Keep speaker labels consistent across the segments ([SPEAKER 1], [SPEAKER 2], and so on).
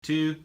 [SPEAKER 1] 2.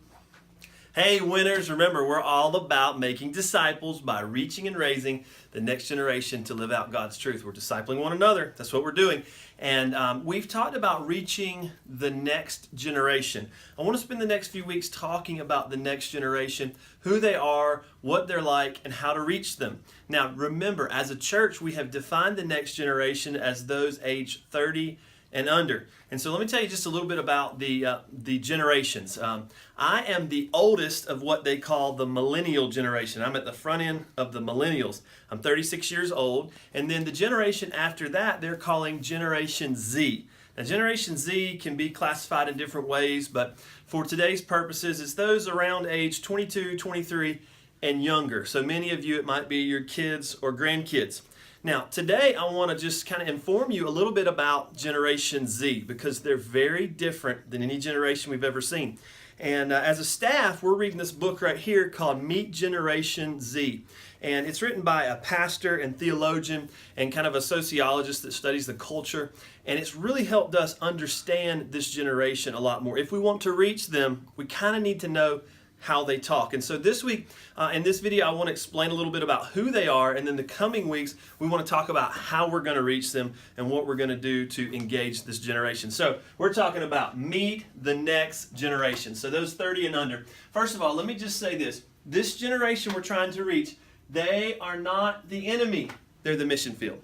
[SPEAKER 1] Hey winners, remember we're all about making disciples by reaching and raising the next generation to live out God's truth. We're discipling one another. That's what we're doing. And we've talked about reaching the next generation. I want to spend the next few weeks talking about the next generation, who they are, what they're like, and how to reach them. Now remember, as a church, we have defined the next generation as those aged 30 and under. And so let me tell you just a little bit about the generations. I am the oldest of what they call the millennial generation. I'm at the front end of the millennials. I'm 36 years old. And then the generation after that, they're calling Generation Z. Now, Generation Z can be classified in different ways, but for today's purposes, it's those around age 22, 23, and younger. So many of you, it might be your kids or grandkids. Now, today I want to just kind of inform you a little bit about Generation Z because they're very different than any generation we've ever seen. And as a staff, we're reading this book right here called Meet Generation Z. And it's written by a pastor and theologian and kind of a sociologist that studies the culture. And it's really helped us understand this generation a lot more. If we want to reach them, we kind of need to know how they talk. And so this week, in this video, I want to explain a little bit about who they are, and then the coming weeks, we want to talk about how we're going to reach them and what we're going to do to engage this generation. So we're talking about meet the next generation. So those 30 and under. First of all, let me just say this. This generation we're trying to reach, they are not the enemy. They're the mission field.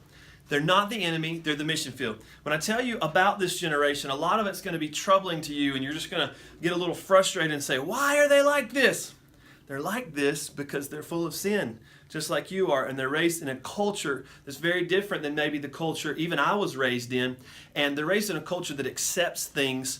[SPEAKER 1] They're not the enemy, they're the mission field. When I tell you about this generation, a lot of it's going to be troubling to you, and you're just going to get a little frustrated and say, why are they like this? They're like this because they're full of sin, just like you are, and they're raised in a culture that's very different than maybe the culture even I was raised in, and they're raised in a culture that accepts things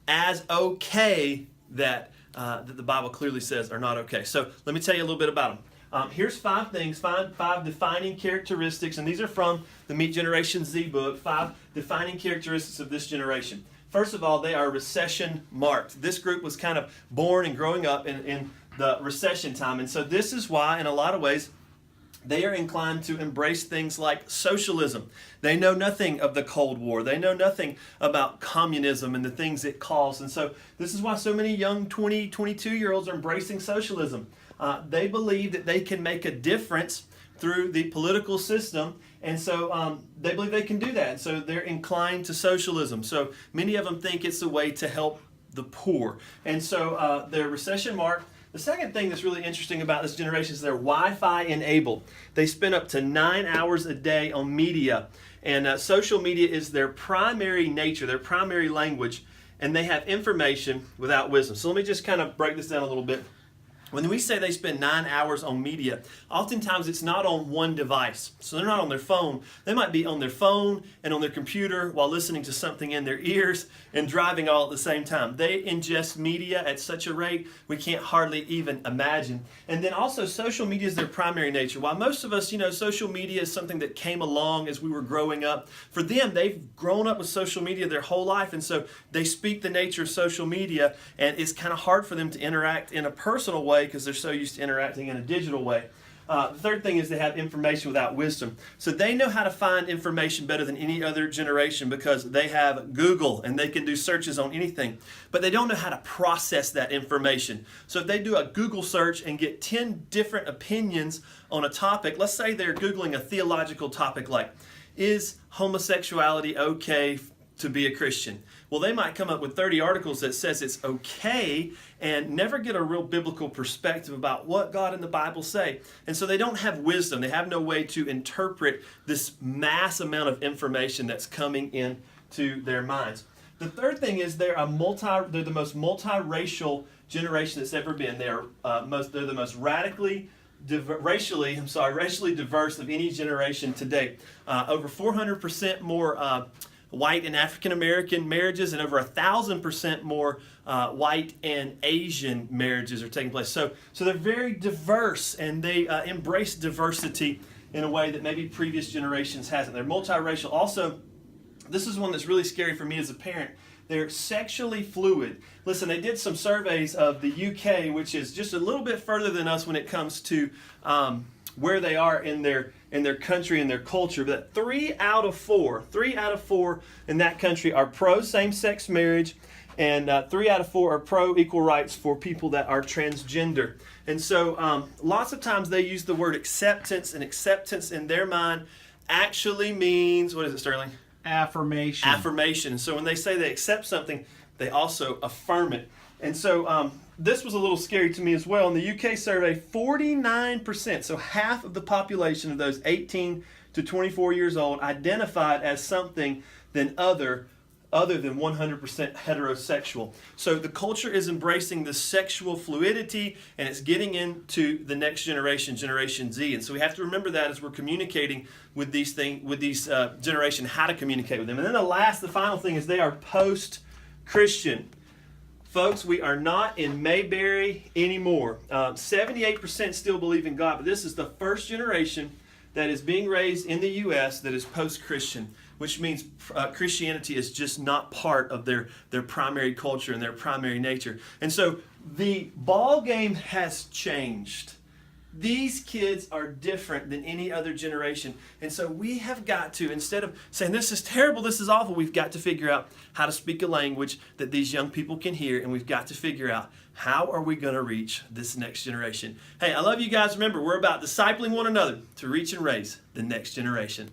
[SPEAKER 1] as okay that the Bible clearly says are not okay. So let me tell you a little bit about them. Here's 5 things, five defining characteristics, and these are from the Meet Generation Z book, 5 defining characteristics of this generation. First of all, they are recession marked. This group was kind of born and growing up in the recession time, and so this is why, in a lot of ways, they are inclined to embrace things like socialism. They know nothing of the Cold War. They know nothing about communism and the things it caused, and so this is why so many young 20, 22-year-olds are embracing socialism. They believe that they can make a difference through the political system, and so they believe they can do that. So they're inclined to socialism. So many of them think it's a way to help the poor. And so they're recession marked. The second thing that's really interesting about this generation is they're Wi-Fi enabled. They spend up to 9 hours a day on media, and social media is their primary nature, their primary language, and they have information without wisdom. So let me just kind of break this down a little bit. When we say they spend 9 hours on media, oftentimes it's not on one device. So they're not on their phone. They might be on their phone and on their computer while listening to something in their ears and driving all at the same time. They ingest media at such a rate we can't hardly even imagine. And then also social media is their primary nature. While most of us, social media is something that came along as we were growing up, for them, they've grown up with social media their whole life, and so they speak the nature of social media, and it's kind of hard for them to interact in a personal way because they're so used to interacting in a digital way. The third thing is they have information without wisdom. So they know how to find information better than any other generation because they have Google and they can do searches on anything. But they don't know how to process that information. So if they do a Google search and get 10 different opinions on a topic, let's say they're Googling a theological topic like, is homosexuality okay to be a Christian? Well, they might come up with 30 articles that says it's okay and never get a real biblical perspective about what God and the Bible say. And so they don't have wisdom. They have no way to interpret this mass amount of information that's coming into their minds. The third thing is they're the most multiracial generation that's ever been. They're the most racially diverse of any generation to date. Over 400% more white and African American marriages, and over 1,000% more white and Asian marriages are taking place. So they're very diverse, and they embrace diversity in a way that maybe previous generations hasn't. They're multiracial. Also, this is one that's really scary for me as a parent. They're sexually fluid. Listen, they did some surveys of the UK, which is just a little bit further than us when it comes to where they are in their country and their culture. But 3 out of 4 in that country are pro same-sex marriage, And 3 out of 4 are pro equal rights for people that are transgender. And so lots of times they use the word acceptance, and acceptance in their mind actually means, what is it, Sterling?
[SPEAKER 2] Affirmation.
[SPEAKER 1] Affirmation. And so when they say they accept something, they also affirm it. And so this was a little scary to me as well. In the UK survey, 49%, so half of the population of those 18 to 24 years old identified as something other than 100% heterosexual. So the culture is embracing the sexual fluidity, and it's getting into the next generation, Generation Z. And so we have to remember that as we're communicating with these generation, how to communicate with them. And then the final thing is they are post-Christian. Folks, we are not in Mayberry anymore. 78% still believe in God, but this is the first generation that is being raised in the U.S. that is post-Christian, which means Christianity is just not part of their primary culture and their primary nature. And so the ball game has changed. These kids are different than any other generation. And so we have got to, instead of saying, this is terrible, this is awful, we've got to figure out how to speak a language that these young people can hear, and we've got to figure out how are we going to reach this next generation. Hey, I love you guys. Remember, we're about discipling one another to reach and raise the next generation.